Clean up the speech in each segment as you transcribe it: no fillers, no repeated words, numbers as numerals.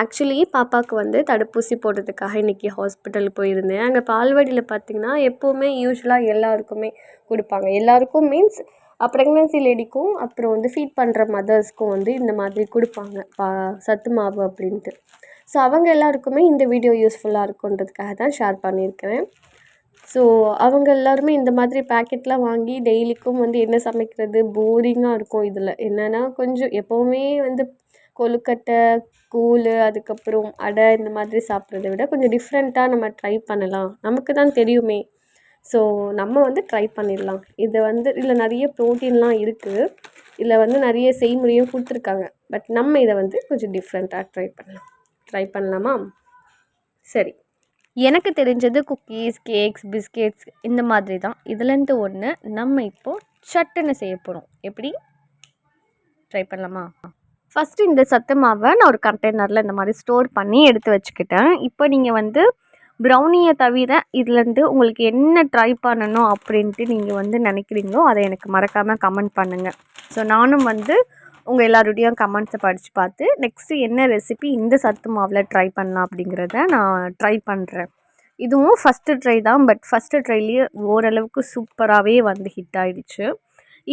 Actually பாப்பாவுக்கு வந்து தடுப்பூசி போடுறதுக்காக இன்றைக்கி ஹாஸ்பிட்டல் போயிருந்தேன். அங்கே பால்வாடியில் பார்த்திங்கன்னா எப்போவுமே யூஸ்வலாக எல்லாருக்குமே கொடுப்பாங்க. எல்லாருக்கும் மீன்ஸ் ப்ரெக்னென்சி லேடிக்கும் அப்புறம் வந்து ஃபீட் பண்ணுற மதர்ஸ்க்கும் வந்து இந்த மாதிரி கொடுப்பாங்க சத்து மாவு அப்படின்ட்டு. ஸோ அவங்க எல்லாருக்குமே இந்த வீடியோ யூஸ்ஃபுல்லாக இருக்குன்றதுக்காக தான் ஷேர் பண்ணியிருக்கிறேன். ஸோ அவங்க எல்லாருமே இந்த மாதிரி பேக்கெட்லாம் வாங்கி டெய்லிக்கும் வந்து என்ன சமைக்கிறது, போரிங்காக இருக்கும். இதில் என்னென்னா கொஞ்சம் எப்போவுமே வந்து கொழுக்கட்டை, கூழ், அதுக்கப்புறம் அடை இந்த மாதிரி சாப்பிட்றத விட கொஞ்சம் டிஃப்ரெண்ட்டாக நம்ம ட்ரை பண்ணலாம். நமக்கு தான் தெரியுமே. ஸோ நம்ம வந்து ட்ரை பண்ணிடலாம். இதை வந்து இதில் நிறைய ப்ரோட்டீன்லாம் இருக்குது. இதில் வந்து நிறைய செய்முறையும் கொடுத்துருக்காங்க. பட் நம்ம இதை வந்து கொஞ்சம் டிஃப்ரெண்ட்டாக ட்ரை பண்ணலாமா? சரி, எனக்கு தெரிஞ்சது குக்கீஸ், கேக்ஸ், பிஸ்கெட்ஸ் இந்த மாதிரி தான். இதுலேருந்து ஒன்று நம்ம இப்போது சட்டுன்னு செய்ய போகிறோம். எப்படி ட்ரை பண்ணலாமா? ஃபஸ்ட்டு இந்த சத்து மாவை நான் ஒரு கண்டெய்னரில் இந்த மாதிரி ஸ்டோர் பண்ணி எடுத்து வச்சுக்கிட்டேன். இப்போ நீங்கள் வந்து ப்ரௌனியை தவிர இதுலேருந்து உங்களுக்கு என்ன ட்ரை பண்ணணும் அப்படின்ட்டு நீங்கள் வந்து நினைக்கிறீங்களோ அதை எனக்கு மறக்காமல் கமெண்ட் பண்ணுங்கள். ஸோ நானும் வந்து உங்கள் எல்லாருடையும் கமெண்ட்ஸை படித்து பார்த்து நெக்ஸ்ட்டு என்ன ரெசிபி இந்த சத்து மாவில் ட்ரை பண்ணலாம் அப்படிங்கிறத நான் ட்ரை பண்ணுறேன். இதுவும் ஃபஸ்ட்டு ட்ரை தான். பட் ஃபஸ்ட்டு ட்ரைலேயே ஓரளவுக்கு சூப்பராகவே வந்து ஹிட் ஆகிடுச்சு.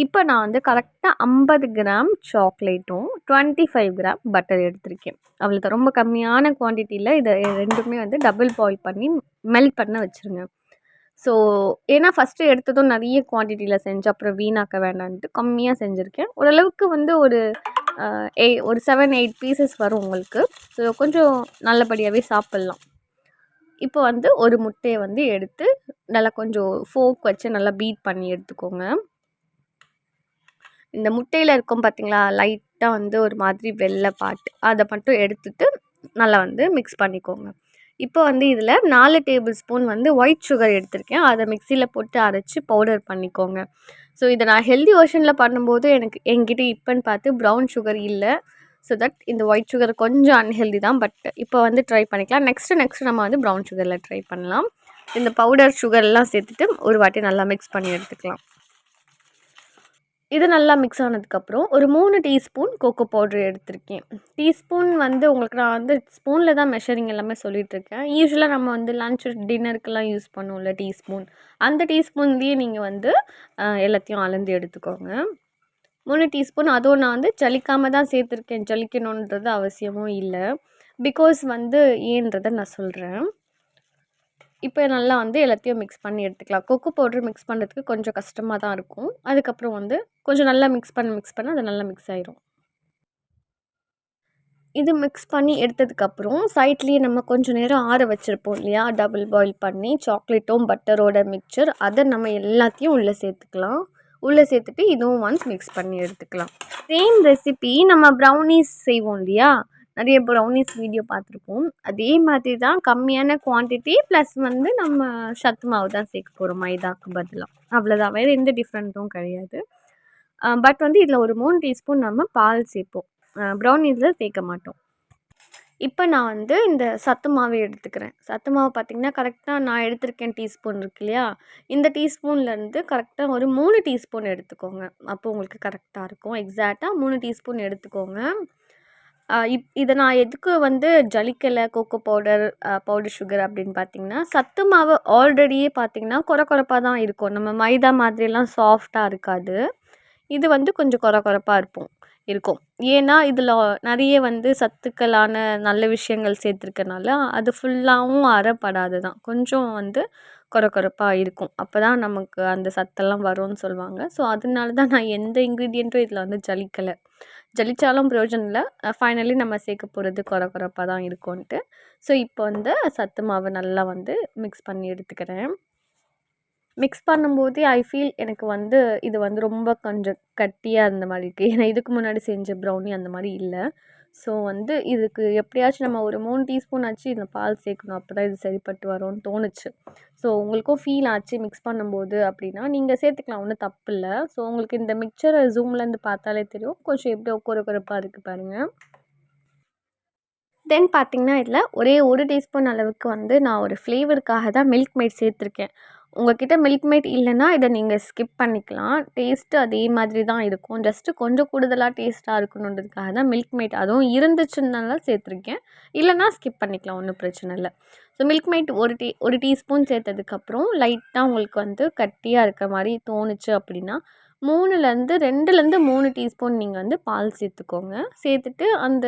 இப்போ நான் வந்து கரெக்டாக 50 கிராம் சாக்லேட்டும் 25 கிராம் பட்டர் எடுத்திருக்கேன். அவ்வளோதான், ரொம்ப கம்மியான குவான்டிட்டியில் இதை ரெண்டுமே வந்து டபுள் பாயில் பண்ணி மெல்ட் பண்ண வச்சுருங்க. ஸோ ஏன்னா ஃபஸ்ட்டு எடுத்ததும் நிறைய குவான்டிட்டியில் செஞ்சு அப்புறம் வீணாக்க வேண்டான்ட்டு கம்மியாக செஞ்சுருக்கேன். ஓரளவுக்கு வந்து ஒரு 7-8 பீசஸ் வரும் உங்களுக்கு. ஸோ கொஞ்சம் நல்லபடியாகவே சாப்பிட்லாம். இப்போ வந்து ஒரு முட்டையை வந்து எடுத்து நல்லா கொஞ்சம் ஃபோர்க் வச்சு நல்லா பீட் பண்ணி எடுத்துக்கோங்க. இந்த முட்டையில் இருக்கும் பார்த்திங்களா, லைட்டாக வந்து ஒரு மாதிரி வெள்ளை பாட்டு அதை மட்டும் எடுத்துகிட்டு நல்லா வந்து மிக்ஸ் பண்ணிக்கோங்க. இப்போ வந்து இதில் 4 டேபிள் ஸ்பூன் வந்து ஒயிட் சுகர் எடுத்திருக்கேன். அதை மிக்சியில் போட்டு அரைச்சி பவுடர் பண்ணிக்கோங்க. ஸோ இதை நான் ஹெல்தி வெர்ஷனில் பண்ணும்போது என்கிட்ட இப்போன்னு பார்த்து ப்ரௌன் சுகர் இல்லை. ஸோ தட் இந்த ஒயிட் சுகர் கொஞ்சம் அன்ஹெல்தி தான். பட் இப்போ வந்து ட்ரை பண்ணிக்கலாம். நெக்ஸ்ட்டு நம்ம வந்து ப்ரௌன் சுகரில் ட்ரை பண்ணலாம். இந்த பவுடர் சுகர்லாம் சேர்த்துட்டு ஒரு வாட்டி நல்லா மிக்ஸ் பண்ணி எடுத்துக்கலாம். இது நல்லா மிக்ஸ் ஆனதுக்கப்புறம் ஒரு 3 டீஸ்பூன் கோகோ பவுட்ரு எடுத்திருக்கேன். டீஸ்பூன் வந்து உங்களுக்கு நான் வந்து ஸ்பூனில் தான் மெஷரிங் எல்லாமே சொல்லிகிட்ருக்கேன். யூஸ்வலாக நம்ம வந்து லன்ச் டின்னருக்கெல்லாம் யூஸ் பண்ணுவோம்ல டீஸ்பூன், அந்த டீஸ்பூன்லேயே நீங்கள் வந்து எல்லாத்தையும் அளந்து எடுத்துக்கோங்க. 3 டீஸ்பூன். அதுவும் நான் வந்து ஜலிக்காமல் தான் சேர்த்துருக்கேன். ஜலிக்கணுன்றது அவசியமும் இல்லை. பிகாஸ் வந்து ஏன்றதை நான் சொல்கிறேன். இப்போ நல்லா வந்து எல்லாத்தையும் மிக்ஸ் பண்ணி எடுத்துக்கலாம். கொக்கோ பவுட்ரு மிக்ஸ் பண்ணுறதுக்கு கொஞ்சம் கஷ்டமாக தான் இருக்கும். அதுக்கப்புறம் வந்து கொஞ்சம் நல்லா மிக்ஸ் பண்ண அது நல்லா மிக்ஸ் ஆயிரும். இது மிக்ஸ் பண்ணி எடுத்ததுக்கப்புறம் சைட்லேயே நம்ம கொஞ்சம் நேரம் ஆற வச்சுருப்போம் இல்லையா, டபுள் பாயில் பண்ணி சாக்லேட்டும் பட்டரோட மிக்சர், அதை நம்ம எல்லாத்தையும் உள்ளே சேர்த்துக்கலாம். உள்ளே சேர்த்துட்டு இதுவும் ஒன்ஸ் மிக்ஸ் பண்ணி எடுத்துக்கலாம். சேம் ரெசிபி நம்ம ப்ரௌனீஸ் செய்வோம் இல்லையா, நிறைய ப்ரௌனீஸ் வீடியோ பார்த்துருப்போம். அதே மாதிரி தான் கம்மியான குவான்டிட்டி ப்ளஸ் வந்து நம்ம சத்து மாவு தான் சேர்க்க போகிறோம் மைதாக்கு பதிலாக. அவ்வளோதான், வேறு எந்த டிஃப்ரெண்ட்டும் கிடையாது. பட் வந்து இதில் ஒரு 3 டீஸ்பூன் நம்ம பால் சேர்ப்போம். ப்ரௌனீஸில் சேர்க்க மாட்டோம். இப்போ நான் வந்து இந்த சத்து மாவு எடுத்துக்கிறேன். சத்து மாவு பார்த்திங்கன்னா கரெக்டாக நான் எடுத்திருக்கேன் டீஸ்பூன் இருக்கு இல்லையா, இந்த டீஸ்பூன்லேருந்து கரெக்டாக ஒரு 3 டீஸ்பூன் எடுத்துக்கோங்க. அப்போ உங்களுக்கு கரெக்டாக இருக்கும். எக்ஸாக்டாக 3 டீஸ்பூன் எடுத்துக்கோங்க. இதை நான் எதுக்கு வந்து ஜலிக்கலை கோகோ பவுடர் சுகர் அப்படின்னு பார்த்திங்கன்னா, சத்து மாவு ஆல்ரெடியே பார்த்திங்கன்னா கொரப்பாக தான் இருக்கும். நம்ம மைதா மாதிரியெல்லாம் சாஃப்டாக இருக்காது. இது வந்து கொஞ்சம் கொரப்பாக இருக்கும். ஏன்னா இதில் நிறைய வந்து சத்துக்களான நல்ல விஷயங்கள் சேர்த்துருக்கனால அது ஃபுல்லாகவும் அறப்படாது தான். கொஞ்சம் வந்து கொரப்பாக இருக்கும். அப்போ தான் நமக்கு அந்த சத்தெல்லாம் வரும்னு சொல்லுவாங்க. ஸோ அதனால தான் நான் எந்த இன்க்ரீடியண்ட்டும் இதில் வந்து ஜலிச்சாலும் பிரயோஜனம் இல்லை. ஃபைனலி நம்ம சேர்க்க போகிறது கொரப்பாக தான் இருக்கும்ன்ட்டு. ஸோ இப்போ வந்து சத்து மாவு நல்லா வந்து மிக்ஸ் பண்ணி எடுத்துக்கிறேன். மிக்ஸ் பண்ணும்போதே ஐ ஃபீல் எனக்கு வந்து இது வந்து ரொம்ப கொஞ்சம் கட்டியாக இருந்த மாதிரி இருக்குது. ஏன்னா இதுக்கு முன்னாடி செஞ்ச ப்ரௌனி அந்த மாதிரி இல்லை. ஸோ வந்து இதுக்கு எப்படியாச்சும் நம்ம ஒரு 3 டீஸ்பூன் ஆச்சு இதில் பால் சேர்க்கணும். அப்போ தான் இது சரிப்பட்டு வரும்னு தோணுச்சு. ஸோ உங்களுக்கும் ஃபீல் ஆச்சு மிக்ஸ் பண்ணும்போது அப்படின்னா நீங்கள் சேர்த்துக்கலாம், ஒன்றும் தப்பு இல்லை. ஸோ உங்களுக்கு இந்த மிக்சரை ஜூம்லேருந்து பார்த்தாலே தெரியும் கொஞ்சம் எப்படி கொரப்பாக இருக்குது பாருங்கள். தென் பார்த்திங்கன்னா இதில் ஒரே 1 டீஸ்பூன் அளவுக்கு வந்து நான் ஒரு ஃப்ளேவருக்காக தான் மில்க் மேட் சேர்த்துருக்கேன். உங்ககிட்ட மில்க் மேட் இல்லைன்னா இதை நீங்கள் ஸ்கிப் பண்ணிக்கலாம். டேஸ்ட்டு அதே மாதிரி தான் இருக்கும். ஜஸ்ட்டு கொஞ்சம் கூடுதலாக டேஸ்ட்டாக இருக்கணுன்றதுக்காக தான் மில்க் மேட் அதுவும் இருந்துச்சுன்னால சேர்த்துருக்கேன். இல்லைனா ஸ்கிப் பண்ணிக்கலாம், ஒன்றும் பிரச்சனை இல்லை. ஸோ மில்க் மேட் ஒரு டீஸ்பூன் சேர்த்ததுக்கப்புறம் லைட்டாக உங்களுக்கு வந்து கட்டியாக இருக்க மாதிரி தோணுச்சு அப்படின்னா 2லேருந்து 3 டீஸ்பூன் நீங்கள் வந்து பால் சேர்த்துக்கோங்க. சேர்த்துட்டு அந்த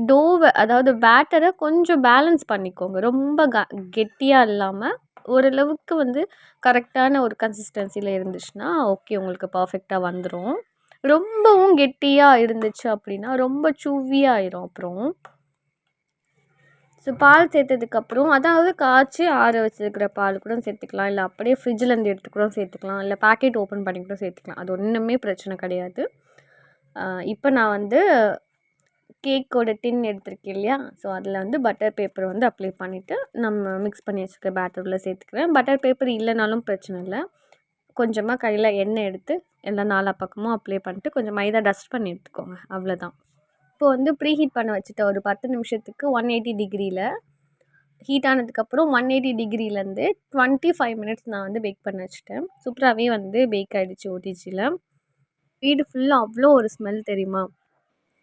டோவை அதாவது பேட்டரை கொஞ்சம் பேலன்ஸ் பண்ணிக்கோங்க. ரொம்ப கெட்டியாக இல்லாமல் ஓரளவுக்கு வந்து கரெக்டான ஒரு கன்சிஸ்டன்சியில் இருந்துச்சுன்னா ஓகே, உங்களுக்கு பர்ஃபெக்டாக வந்துடும். ரொம்பவும் கெட்டியாக இருந்துச்சு அப்படின்னா ரொம்ப சூவியாயிரும் அப்புறம். ஸோ பால் சேர்த்ததுக்கப்புறம் அதாவது காய்ச்சி ஆற வச்சுருக்கிற பால் கூட சேர்த்துக்கலாம், இல்லை அப்படியே ஃப்ரிட்ஜிலேருந்து எடுத்து கூட சேர்த்துக்கலாம், இல்லை பேக்கெட் ஓப்பன் பண்ணி கூட சேர்த்துக்கலாம். அது ஒன்றுமே பிரச்சனை கிடையாது. இப்போ நான் வந்து கேக்கோட டின் எடுத்துருக்கேன் இல்லையா, ஸோ அதில் வந்து பட்டர் பேப்பரை வந்து அப்ளை பண்ணிவிட்டு நம்ம மிக்ஸ் பண்ணி வச்சுருக்க பேட்டரில் சேர்த்துக்கிறேன். பட்டர் பேப்பர் இல்லைனாலும் பிரச்சனை இல்லை. கொஞ்சமாக கையில் எண்ணெய் எடுத்து எல்லா 4 பக்கமும் அப்ளை பண்ணிட்டு கொஞ்சம் மைதா டஸ்ட் பண்ணி எடுத்துக்கோங்க, அவ்வளோதான். இப்போ வந்து ப்ரீ ஹீட் பண்ண வச்சுட்டேன் ஒரு 10 நிமிஷத்துக்கு 180 டிகிரியில். ஹீட் ஆனதுக்கப்புறம் 180 டிகிரிலேருந்து 25 மினிட்ஸ் நான் வந்து பேக் பண்ண வச்சுட்டேன். சூப்பராகவே வந்து பேக் ஆகிடுச்சு ஓடிஜியில். வீடு ஃபுல்லாக அவ்வளோ ஒரு ஸ்மெல் தெரியுமா.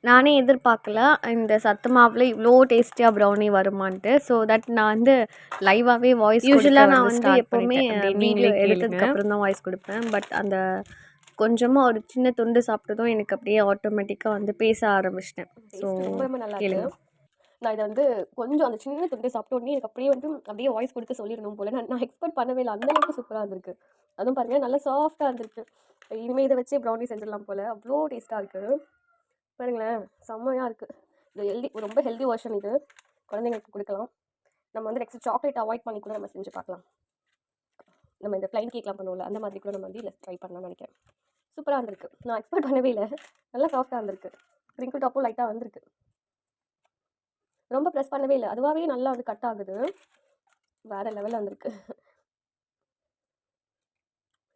நானே எதிர்பார்க்கல இந்த சத்து மாவில் இவ்வளோ டேஸ்டியாக ப்ரௌனி வருமான்ட்டு. ஸோ தட் நான் வந்து லைவாகவே வாய்ஸ் யூஸ்வலாக நான் வந்து எப்போவுமே வீடியோ எடுத்ததுக்கப்புறம் தான் வாய்ஸ் கொடுப்பேன். பட் அந்த கொஞ்சமாக ஒரு சின்ன துண்டு சாப்பிட்டதும் எனக்கு அப்படியே ஆட்டோமேட்டிக்காக வந்து பேச ஆரம்பிச்சிட்டேன். ஸோ ரொம்ப நல்லா கேளுங்க. நான் இதை வந்து கொஞ்சம் அந்த சின்ன துண்டு சாப்பிட்ட உடனே எனக்கு அப்படியே வாய்ஸ் கொடுத்து சொல்லிடணும் போல். நான் எக்ஸ்பெக்ட் பண்ணவே இல்லை, அந்தளவுக்கு சூப்பராக இருந்திருக்கு. அதுவும் பாருங்கள் நல்லா சாஃப்டாக இருந்திருக்கு. இனிமேல் இதை வச்சு ப்ரௌனி செஞ்சிடலாம் போல், அவ்வளோ டேஸ்ட்டாக இருக்குது. பாருங்களேன், செம்மையாக இருக்குது. இது ரொம்ப ஹெல்தி வெர்ஷன். இது குழந்தைங்களுக்கு கொடுக்கலாம். நம்ம வந்து நெக்ஸ்ட் சாக்லேட் அவாய்ட் பண்ணி கூட நம்ம செஞ்சு பார்க்கலாம். நம்ம இந்த ப்ளைன் கேக்லாம் பண்ணுவோம்ல, அந்த மாதிரி கூட நம்ம வந்து இதில் ட்ரை பண்ணலாம்னு நினைக்கிறேன். சூப்பராக இருந்திருக்கு. நான் எக்ஸ்பெக்ட் பண்ணவே இல்லை, நல்லா சாஃப்டாக இருந்திருக்கு. க்ரிங்கிள் டாப்பும் லைட்டாக வந்திருக்கு. ரொம்ப ப்ரெஸ் பண்ணவே இல்லை, அதுவாகவே நல்லா வந்து கட் ஆகுது. வேறு லெவலில் வந்திருக்கு.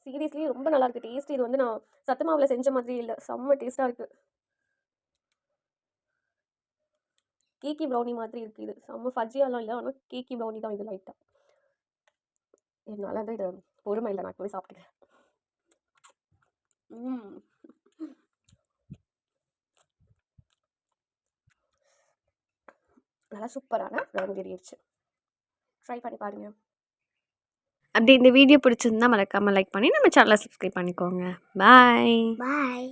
சீரியஸ்லி ரொம்ப நல்லா இருக்குது டேஸ்ட். இது வந்து நான் சத்து மாவில் செஞ்ச மாதிரி இல்லை, செம்ம டேஸ்ட்டாக இருக்குது. கேக்கி ப்ரௌனி மாதிரி இருக்குது. இது செம்ம ஃபஜ்ஜியாலாம் இல்லை, ஆனால் கேக்கி ப்ரௌனி தான் இது லைட்டாக. என்னால் வந்து இது பொறுமை இல்லை, நான் போய் சாப்பிட்டுக்கிறேன். நல்லா சூப்பரான ப்ரௌனி ரெடி ஆயிடுச்சு. ட்ரை பண்ணி பாருங்கள். அப்படி இந்த வீடியோ பிடிச்சிருந்தா மறக்காமல் லைக் பண்ணி நம்ம சேனலை சப்ஸ்கிரைப் பண்ணிக்கோங்க. பாய்.